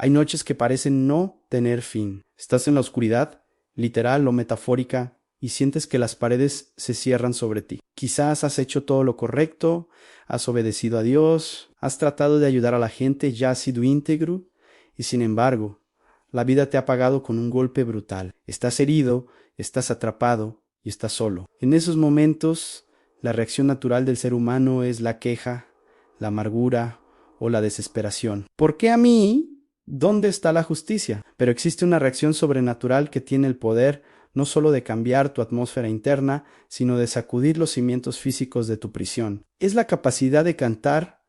Hay noches que parecen no tener fin. Estás en la oscuridad, literal o metafórica, y sientes que las paredes se cierran sobre ti. Quizás has hecho todo lo correcto, has obedecido a Dios, has tratado de ayudar a la gente, ya has sido íntegro, y sin embargo, la vida te ha pagado con un golpe brutal. Estás herido, estás atrapado y estás solo. En esos momentos, la reacción natural del ser humano es la queja, la amargura o la desesperación. ¿Por qué a mí? ¿Dónde está la justicia? Pero existe una reacción sobrenatural que tiene el poder no solo de cambiar tu atmósfera interna, sino de sacudir los cimientos físicos de tu prisión. Es la capacidad de cantar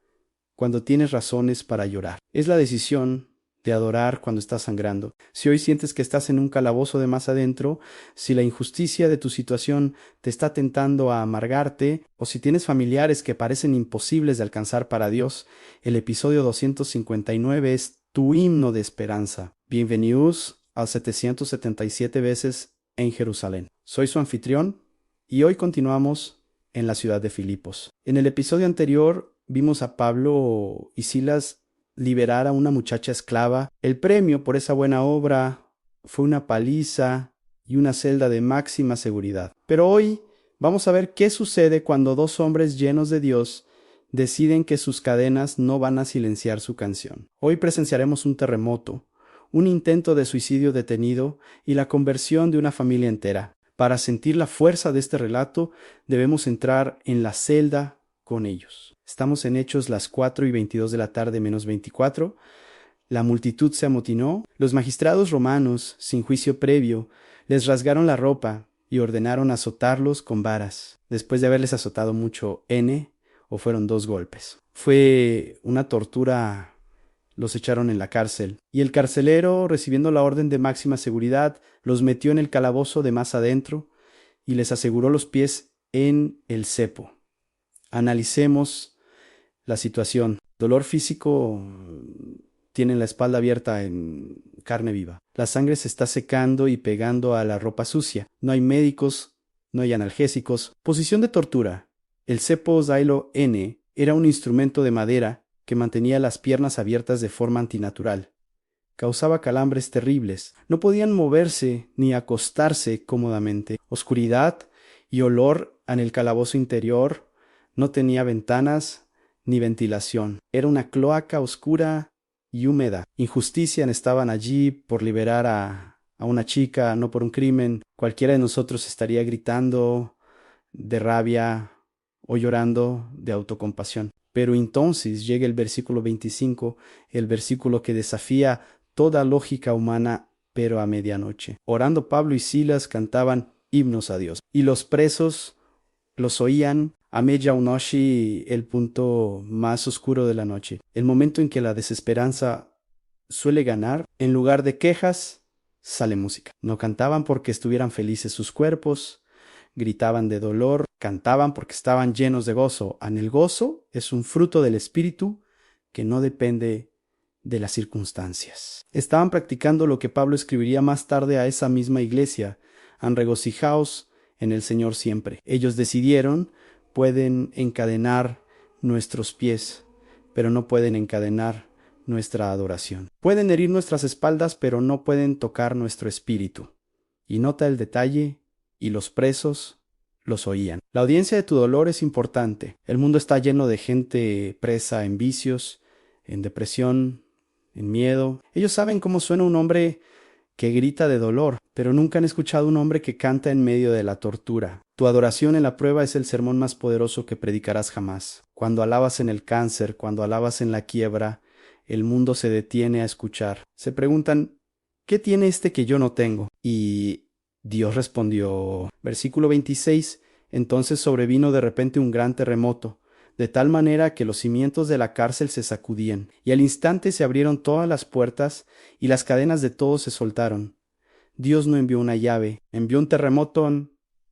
cuando tienes razones para llorar. Es la decisión de adorar cuando estás sangrando. Si hoy sientes que estás en un calabozo de más adentro, si la injusticia de tu situación te está tentando a amargarte, o si tienes familiares que parecen imposibles de alcanzar para Dios, el episodio 259 es tu himno de esperanza. Bienvenidos al 777 veces en Jerusalén. Soy su anfitrión y hoy continuamos en la ciudad de Filipos. En el episodio anterior vimos a Pablo y Silas liberar a una muchacha esclava. El premio por esa buena obra fue una paliza y una celda de máxima seguridad. Pero hoy vamos a ver qué sucede cuando dos hombres llenos de Dios deciden que sus cadenas no van a silenciar su canción. Hoy presenciaremos un terremoto, un intento de suicidio detenido y la conversión de una familia entera. Para sentir la fuerza de este relato, debemos entrar en la celda con ellos. Estamos en Hechos las 4:22 de la tarde menos 24. La multitud se amotinó. Los magistrados romanos, sin juicio previo, les rasgaron la ropa y ordenaron azotarlos con varas. Después de haberles azotado mucho o fueron 2 golpes. Fue una tortura. Los echaron en la cárcel, y el carcelero, recibiendo la orden de máxima seguridad, los metió en el calabozo de más adentro y les aseguró los pies en el cepo. Analicemos la situación. Dolor físico, tienen la espalda abierta en carne viva. La sangre se está secando y pegando a la ropa sucia. No hay médicos, no hay analgésicos. Posición de tortura. El cepo Zylo N era un instrumento de madera que mantenía las piernas abiertas de forma antinatural. Causaba calambres terribles. No podían moverse ni acostarse cómodamente. Oscuridad y olor en el calabozo interior. No tenía ventanas ni ventilación. Era una cloaca oscura y húmeda. Injusticia estaban allí por liberar a una chica, no por un crimen. Cualquiera de nosotros estaría gritando de rabia o llorando de autocompasión. Pero entonces llega el versículo 25, el versículo que desafía toda lógica humana, pero a medianoche. Orando, Pablo y Silas cantaban himnos a Dios, y los presos los oían a medianoche, el punto más oscuro de la noche, el momento en que la desesperanza suele ganar. En lugar de quejas, sale música. No cantaban porque estuvieran felices sus cuerpos, gritaban de dolor, cantaban porque estaban llenos de gozo. El gozo es un fruto del Espíritu que no depende de las circunstancias. Estaban practicando lo que Pablo escribiría más tarde a esa misma iglesia: regocijaos en el Señor siempre. Ellos decidieron, pueden encadenar nuestros pies, pero no pueden encadenar nuestra adoración. Pueden herir nuestras espaldas, pero no pueden tocar nuestro espíritu. Y nota el detalle: y los presos los oían. La audiencia de tu dolor es importante. El mundo está lleno de gente presa en vicios, en depresión, en miedo. Ellos saben cómo suena un hombre que grita de dolor, pero nunca han escuchado un hombre que canta en medio de la tortura. Tu adoración en la prueba es el sermón más poderoso que predicarás jamás. Cuando alabas en el cáncer, cuando alabas en la quiebra, el mundo se detiene a escuchar. Se preguntan, ¿qué tiene este que yo no tengo? Y Dios respondió. Versículo 26. Entonces sobrevino de repente un gran terremoto, de tal manera que los cimientos de la cárcel se sacudían, y al instante se abrieron todas las puertas, y las cadenas de todos se soltaron. Dios no envió una llave, envió un terremoto.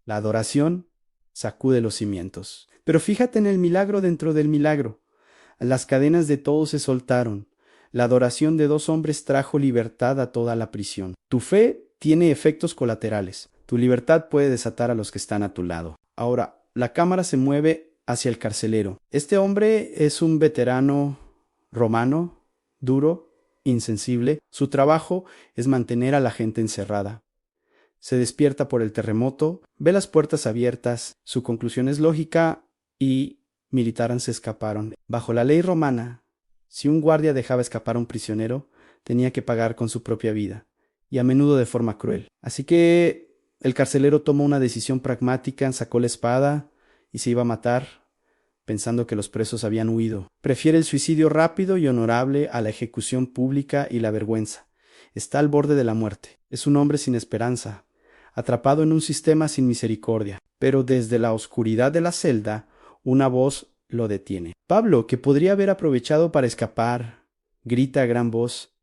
La adoración sacude los cimientos. Pero fíjate en el milagro dentro del milagro. Las cadenas de todos se soltaron. La adoración de 2 hombres trajo libertad a toda la prisión. Tu fe tiene efectos colaterales. Tu libertad puede desatar a los que están a tu lado. Ahora, la cámara se mueve hacia el carcelero. Este hombre es un veterano romano, duro, insensible. Su trabajo es mantener a la gente encerrada. Se despierta por el terremoto, ve las puertas abiertas, su conclusión es lógica y militares se escaparon. Bajo la ley romana, si un guardia dejaba escapar a un prisionero, tenía que pagar con su propia vida, y a menudo de forma cruel. Así que el carcelero tomó una decisión pragmática, sacó la espada y se iba a matar, pensando que los presos habían huido. Prefiere el suicidio rápido y honorable a la ejecución pública y la vergüenza. Está al borde de la muerte. Es un hombre sin esperanza, atrapado en un sistema sin misericordia. Pero desde la oscuridad de la celda, una voz lo detiene. Pablo, que podría haber aprovechado para escapar, grita a gran voz: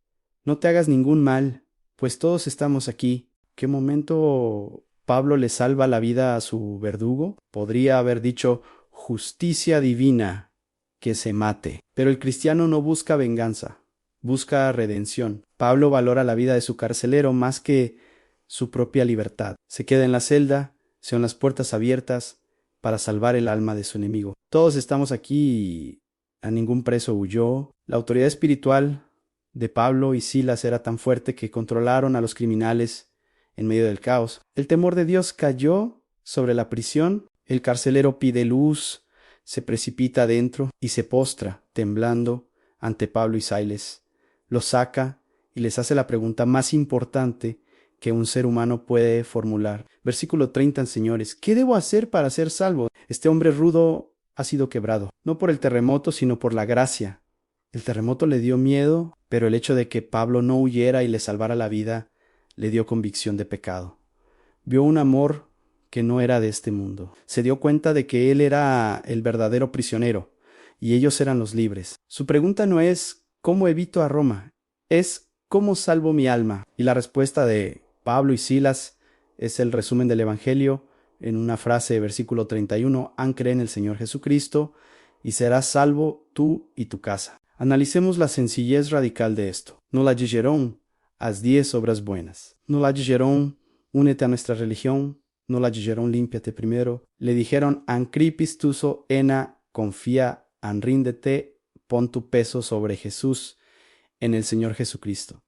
«No te hagas ningún mal, pues todos estamos aquí». ¿Qué momento Pablo le salva la vida a su verdugo? Podría haber dicho: «Justicia divina, que se mate». Pero el cristiano no busca venganza, busca redención. Pablo valora la vida de su carcelero más que su propia libertad. Se queda en la celda, son las puertas abiertas para salvar el alma de su enemigo. Todos estamos aquí y a ningún preso huyó. La autoridad espiritual de Pablo y Silas era tan fuerte que controlaron a los criminales en medio del caos. El temor de Dios cayó sobre la prisión. El carcelero pide luz, se precipita adentro y se postra, temblando, ante Pablo y Silas. Los saca y les hace la pregunta más importante que un ser humano puede formular. Versículo 30, señores: ¿qué debo hacer para ser salvo? Este hombre rudo ha sido quebrado, no por el terremoto, sino por la gracia. El terremoto le dio miedo, pero el hecho de que Pablo no huyera y le salvara la vida le dio convicción de pecado. Vio un amor que no era de este mundo. Se dio cuenta de que él era el verdadero prisionero y ellos eran los libres. Su pregunta no es ¿cómo evito a Roma? Es ¿cómo salvo mi alma? Y la respuesta de Pablo y Silas es el resumen del Evangelio en una frase, versículo 31, «Han cree en el Señor Jesucristo y serás salvo tú y tu casa». Analicemos la sencillez radical de esto. No la dijeron: «Haz 10 obras buenas». No la dijeron: «Únete a nuestra religión». No la dijeron: «Límpiate primero». Le dijeron: «An cripis tuso ena, confía, an ríndete, pon tu peso sobre Jesús, en el Señor Jesucristo.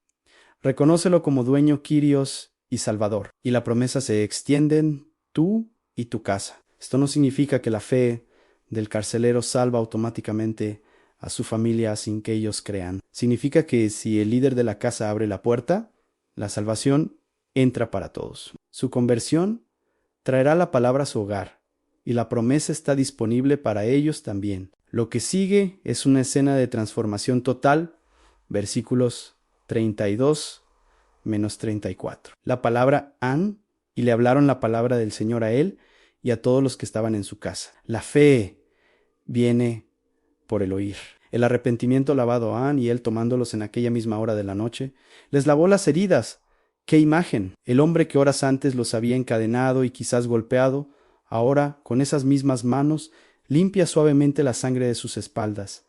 Reconócelo como dueño, Kyrios y Salvador». Y la promesa se extienden tú y tu casa. Esto no significa que la fe del carcelero salva automáticamente a su familia sin que ellos crean. Significa que si el líder de la casa abre la puerta, la salvación entra para todos. Su conversión traerá la palabra a su hogar, y la promesa está disponible para ellos también. Lo que sigue es una escena de transformación total, versículos 32 menos 34. La palabra han, y le hablaron la palabra del Señor a él y a todos los que estaban en su casa. La fe viene por el oír. El arrepentimiento lavado han, y él, tomándolos en aquella misma hora de la noche, les lavó las heridas. ¡Qué imagen! El hombre que horas antes los había encadenado y quizás golpeado, ahora, con esas mismas manos, limpia suavemente la sangre de sus espaldas.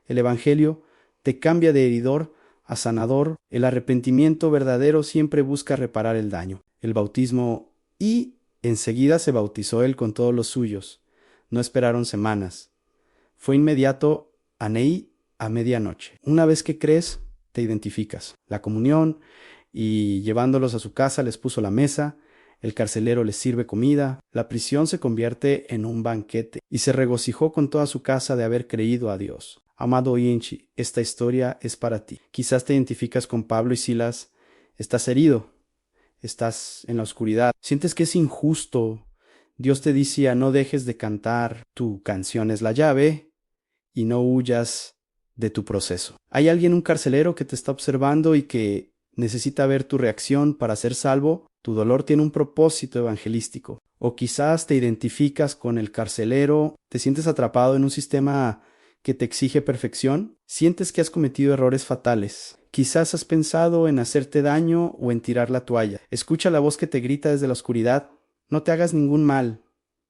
El Evangelio te cambia de heridor a sanador. El arrepentimiento verdadero siempre busca reparar el daño. El bautismo, y enseguida se bautizó él con todos los suyos. No esperaron semanas. Fue inmediato, anei, a medianoche. Una vez que crees, te identificas. La comunión, y llevándolos a su casa les puso la mesa. El carcelero les sirve comida. La prisión se convierte en un banquete, y se regocijó con toda su casa de haber creído a Dios. Amado oyente, esta historia es para ti. Quizás te identificas con Pablo y Silas. Estás herido. Estás en la oscuridad. Sientes que es injusto. Dios te decía: no dejes de cantar. Tu canción es la llave y no huyas de tu proceso. Hay alguien, un carcelero, que te está observando y que necesita ver tu reacción para ser salvo. Tu dolor tiene un propósito evangelístico. O quizás te identificas con el carcelero, te sientes atrapado en un sistema que te exige perfección, sientes que has cometido errores fatales. Quizás has pensado en hacerte daño o en tirar la toalla. Escucha la voz que te grita desde la oscuridad: no te hagas ningún mal.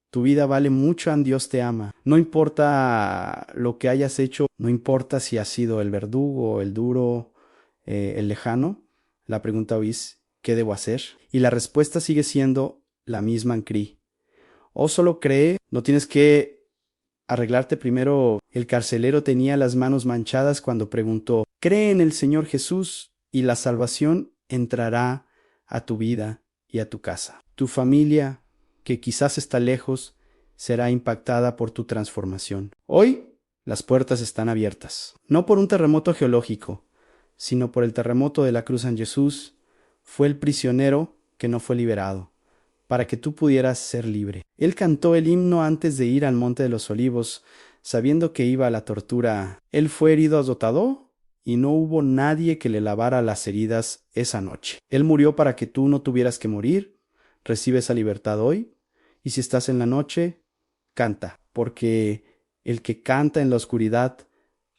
Tu vida vale mucho, Dios te ama. No importa lo que hayas hecho, no importa si has sido el verdugo, el duro, el lejano. La pregunta hoy es: ¿qué debo hacer? Y la respuesta sigue siendo la misma en CRI. O solo cree, no tienes que arreglarte primero. El carcelero tenía las manos manchadas cuando preguntó: Cree en el Señor Jesús y la salvación entrará a tu vida y a tu casa. Tu familia, que quizás está lejos, será impactada por tu transformación. Hoy las puertas están abiertas, no por un terremoto geológico, sino por el terremoto de la cruz. San Jesús fue el prisionero que no fue liberado, para que tú pudieras ser libre. Él cantó el himno antes de ir al Monte de los Olivos, sabiendo que iba a la tortura. Él fue herido azotado y no hubo nadie que le lavara las heridas esa noche. Él murió para que tú no tuvieras que morir. Recibe esa libertad hoy, y si estás en la noche, canta, porque el que canta en la oscuridad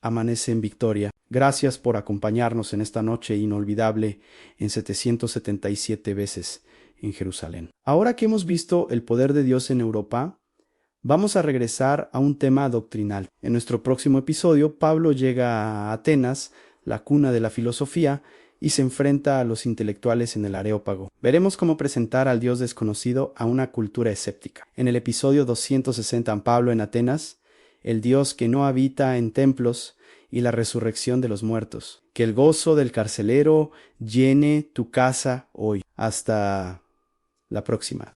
amanece en victoria. Gracias por acompañarnos en esta noche inolvidable en 777 veces en Jerusalén. Ahora que hemos visto el poder de Dios en Europa, vamos a regresar a un tema doctrinal. En nuestro próximo episodio, Pablo llega a Atenas, la cuna de la filosofía, y se enfrenta a los intelectuales en el Areópago. Veremos cómo presentar al Dios desconocido a una cultura escéptica. En el episodio 260, Pablo en Atenas, el Dios que no habita en templos y la resurrección de los muertos. Que el gozo del carcelero llene tu casa hoy. Hasta la próxima.